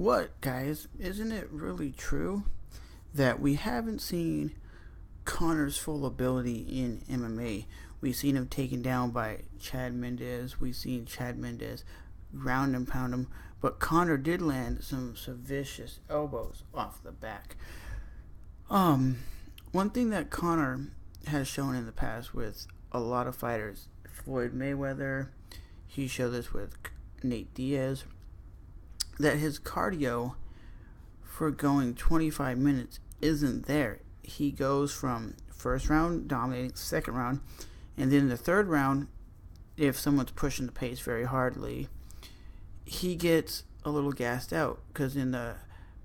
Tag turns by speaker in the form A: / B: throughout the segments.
A: What, guys? Isn't it really true that we haven't seen Conor's full ability in MMA? We've seen him taken down by Chad Mendes. We've seen Chad Mendes ground and pound him. But Conor did land some vicious elbows off the back. One thing that Conor has shown in the past with a lot of fighters, Floyd Mayweather, he showed this with Nate Diaz, that his cardio for going 25 minutes isn't there. He goes from first round dominating, second round, and then the third round, if someone's pushing the pace very hardly, he gets a little gassed out. Because in the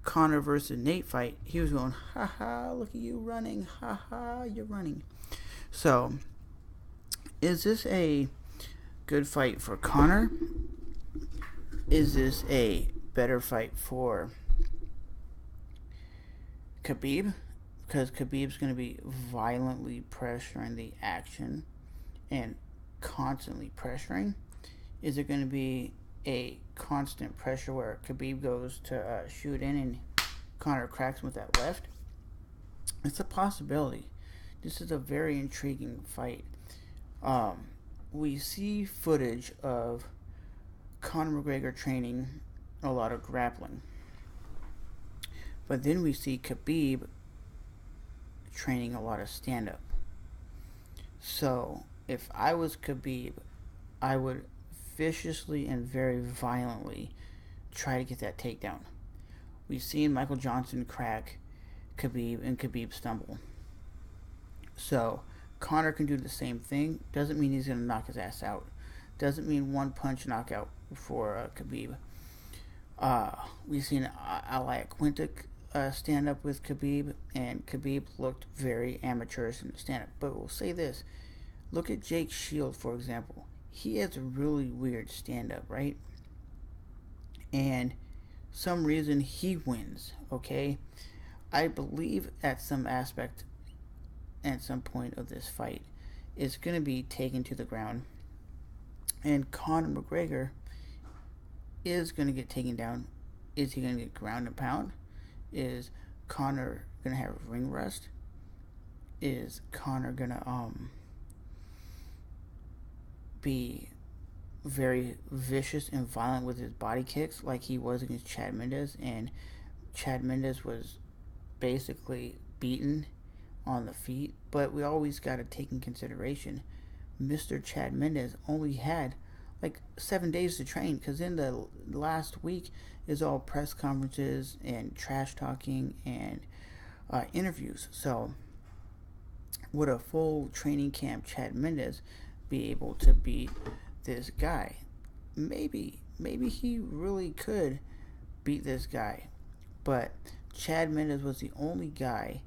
A: Conor versus Nate fight, he was going, haha, look at you running, haha, you're running. So, is this a good fight for Conor? Is this a better fight for Khabib? Because Khabib's going to be violently pressuring the action and constantly pressuring. Is it going to be a constant pressure where Khabib goes to shoot in and Conor cracks him with that left? It's a possibility. This is a very intriguing fight. We see footage of Conor McGregor training a lot of grappling. But then we see Khabib training a lot of stand-up. So, if I was Khabib, I would viciously and very violently try to get that takedown. We've seen Michael Johnson crack Khabib and Khabib stumble. So, Conor can do the same thing. Doesn't mean he's going to knock his ass out. Doesn't mean one punch knockout for Khabib. We've seen Ally Quintic stand up with Khabib, and Khabib looked very amateurish in the stand up. But we'll say this. Look at Jake Shield, for example. He has a really weird stand up, right? And some reason he wins, okay? I believe at some aspect, at some point of this fight, is going to be taken to the ground. And Conor McGregor is going to get taken down. Is he going to get ground and pound? Is Conor going to have ring rust? Is Conor going to be very vicious and violent with his body kicks like he was against Chad Mendes? And Chad Mendes was basically beaten on the feet. But we always got to take in consideration Mr. Chad Mendes only had like 7 days to train, because in the last week is all press conferences and trash talking and interviews. So would a full training camp Chad Mendes be able to beat this guy? Maybe he really could beat this guy, but Chad Mendes was the only guy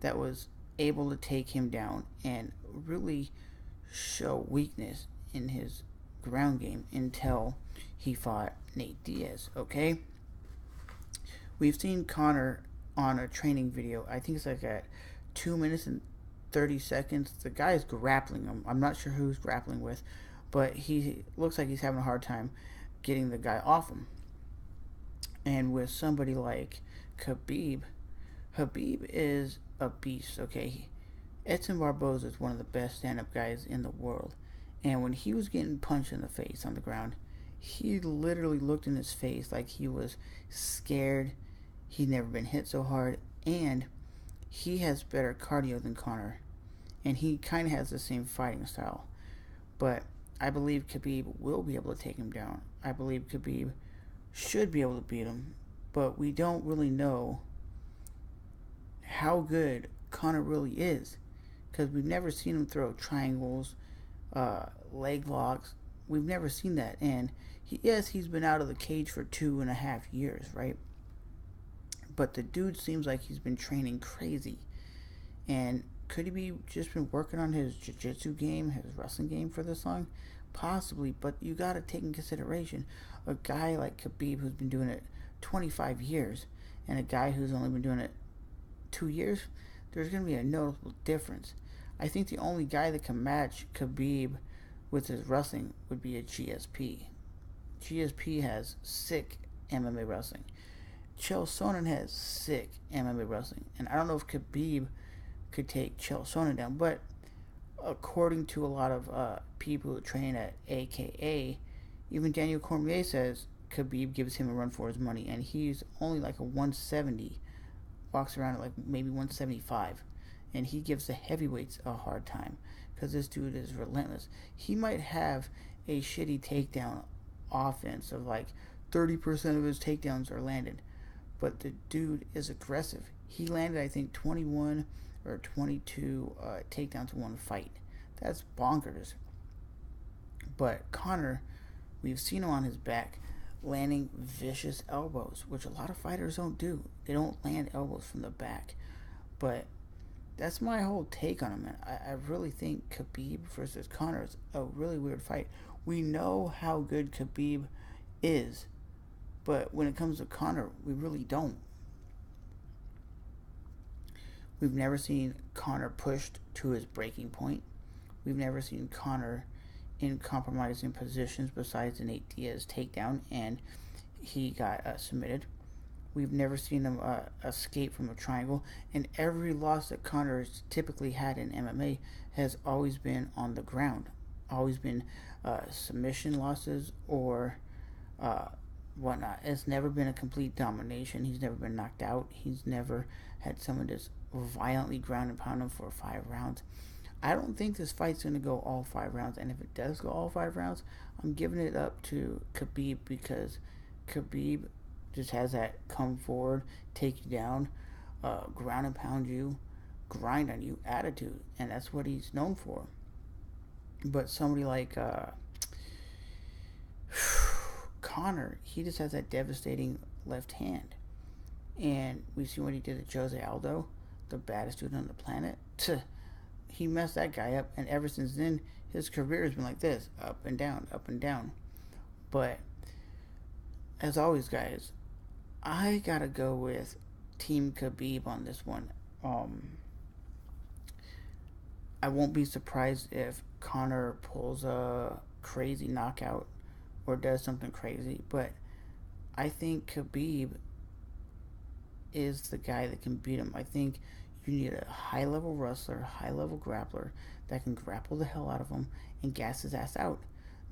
A: that was able to take him down and really show weakness in his ground game until he fought Nate Diaz, okay? We've seen Conor on a training video. I think it's like at 2 minutes and 30 seconds. The guy's grappling him. I'm not sure who he's grappling with, but he looks like he's having a hard time getting the guy off him. And with somebody like Khabib is a beast, okay? Edson Barboza is one of the best stand-up guys in the world. And when he was getting punched in the face on the ground, he literally looked in his face like he was scared. He'd never been hit so hard. And he has better cardio than Conor. And he kind of has the same fighting style. But I believe Khabib will be able to take him down. I believe Khabib should be able to beat him. But we don't really know how good Conor really is, because we've never seen him throw triangles, leg locks. We've never seen that. And he's been out of the cage for 2.5 years, right? But the dude seems like he's been training crazy. And could he be just been working on his jiu-jitsu game, his wrestling game for this long? Possibly, but you got to take in consideration a guy like Khabib, who's been doing it 25 years, and a guy who's only been doing it 2 years. There's going to be a noticeable difference. I think the only guy that can match Khabib with his wrestling would be a GSP. GSP has sick MMA wrestling. Chael Sonnen has sick MMA wrestling, and I don't know if Khabib could take Chael Sonnen down, but according to a lot of people who train at AKA, even Daniel Cormier says Khabib gives him a run for his money, and he's only like a 170, walks around at like maybe 175, and he gives the heavyweights a hard time because this dude is relentless. He might have a shitty takedown offense of like 30% of his takedowns are landed, but the dude is aggressive. He landed, I think, 21 or 22 takedowns in one fight. That's bonkers. But Conor, we've seen him on his back landing vicious elbows, which a lot of fighters don't do. They don't land elbows from the back. But that's my whole take on him, man. I really think Khabib versus Conor is a really weird fight. We know how good Khabib is, but when it comes to Conor, we really don't. We've never seen Conor pushed to his breaking point. We've never seen Conor in compromising positions besides the Nate Diaz takedown, and he got submitted. We've never seen him escape from a triangle, and every loss that Conor has typically had in MMA has always been on the ground, always been submission losses or whatnot. It's never been a complete domination. He's never been knocked out. He's never had someone just violently ground and pound him for 5 rounds. I don't think this fight's going to go all 5 rounds, and if it does go all 5 rounds, I'm giving it up to Khabib because Khabib just has that come forward, take you down, ground and pound you, grind on you attitude, and that's what he's known for. But somebody like Conor, he just has that devastating left hand. And we see what he did to Jose Aldo, the baddest dude on the planet. He messed that guy up, and ever since then, his career has been like this, up and down, up and down. But, as always, guys, I gotta go with Team Khabib on this one. I won't be surprised if Conor pulls a crazy knockout or does something crazy, but I think Khabib is the guy that can beat him. I think you need a high-level wrestler, high-level grappler that can grapple the hell out of him and gas his ass out.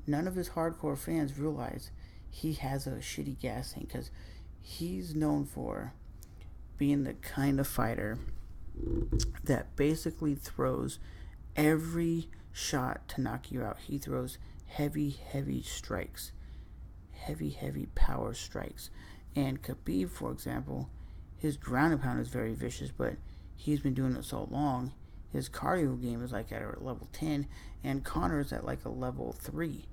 A: None of his hardcore fans realize he has a shitty gas tank because he's known for being the kind of fighter that basically throws every shot to knock you out. He throws heavy strikes, heavy power strikes. And Khabib, for example, his ground and pound is very vicious, but he's been doing it so long, his cardio game is like at a level 10, and Conor's at like a level 3.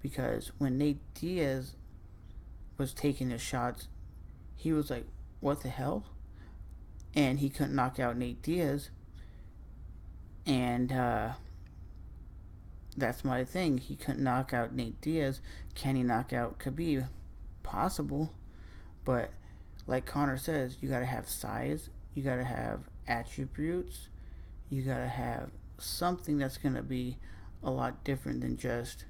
A: Because when Nate Diaz was taking his shots, he was like, what the hell? And he couldn't knock out Nate Diaz. And that's my thing. He couldn't knock out Nate Diaz. Can he knock out Khabib? Possible. But like Conor says, you gotta have size, you gotta have attributes, you gotta have something that's gonna be a lot different than just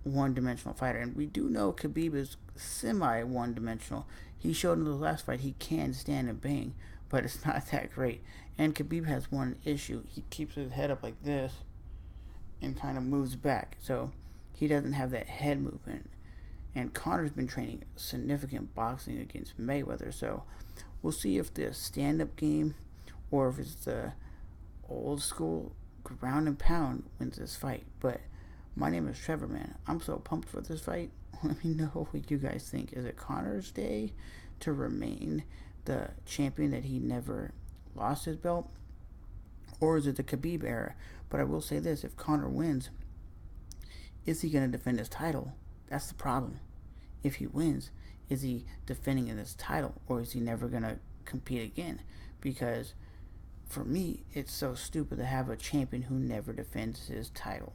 A: one-dimensional fighter. And we do know Khabib is semi-one-dimensional. He showed in the last fight he can stand and bang, but it's not that great. And Khabib has one issue. He keeps his head up like this and kind of moves back. So he doesn't have that head movement. And Conor's been training significant boxing against Mayweather. So we'll see if the stand-up game or if it's the old school ground and pound wins this fight. But my name is Trevor, man. I'm so pumped for this fight. Let me know what you guys think. Is it Conor's day to remain the champion that he never lost his belt? Or is it the Khabib era? But I will say this, if Conor wins, is he going to defend his title? That's the problem. If he wins, is he defending his title, or is he never going to compete again? Because for me, it's so stupid to have a champion who never defends his title.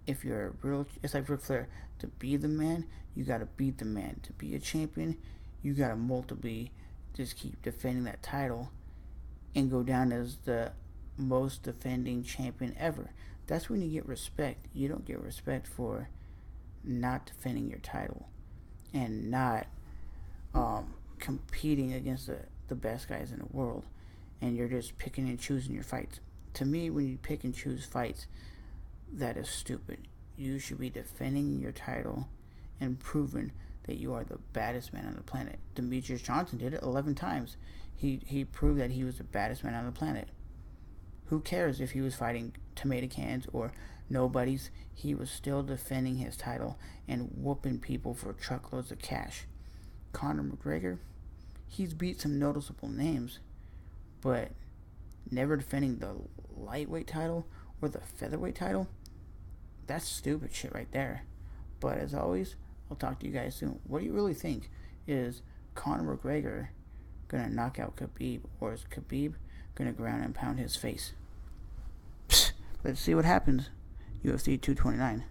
A: If you're a real, it's like Ric Flair, to be the man, you got to beat the man. To be a champion, you got to multiply, just keep defending that title and go down as the most defending champion ever. That's when you get respect. You don't get respect for not defending your title and not competing against the best guys in the world, and you're just picking and choosing your fights. To me, when you pick and choose fights, that is stupid. You should be defending your title and proving that you are the baddest man on the planet. Demetrius Johnson did it 11 times. He proved that he was the baddest man on the planet. Who cares if he was fighting tomato cans or nobodies? He was still defending his title and whooping people for truckloads of cash. Conor McGregor, he's beat some noticeable names, but never defending the lightweight title or the featherweight title. That's stupid shit right there. But as always, I'll talk to you guys soon. What do you really think? Is Conor McGregor gonna knock out Khabib, or is Khabib gonna ground and pound his face? Let's see what happens. UFC 229.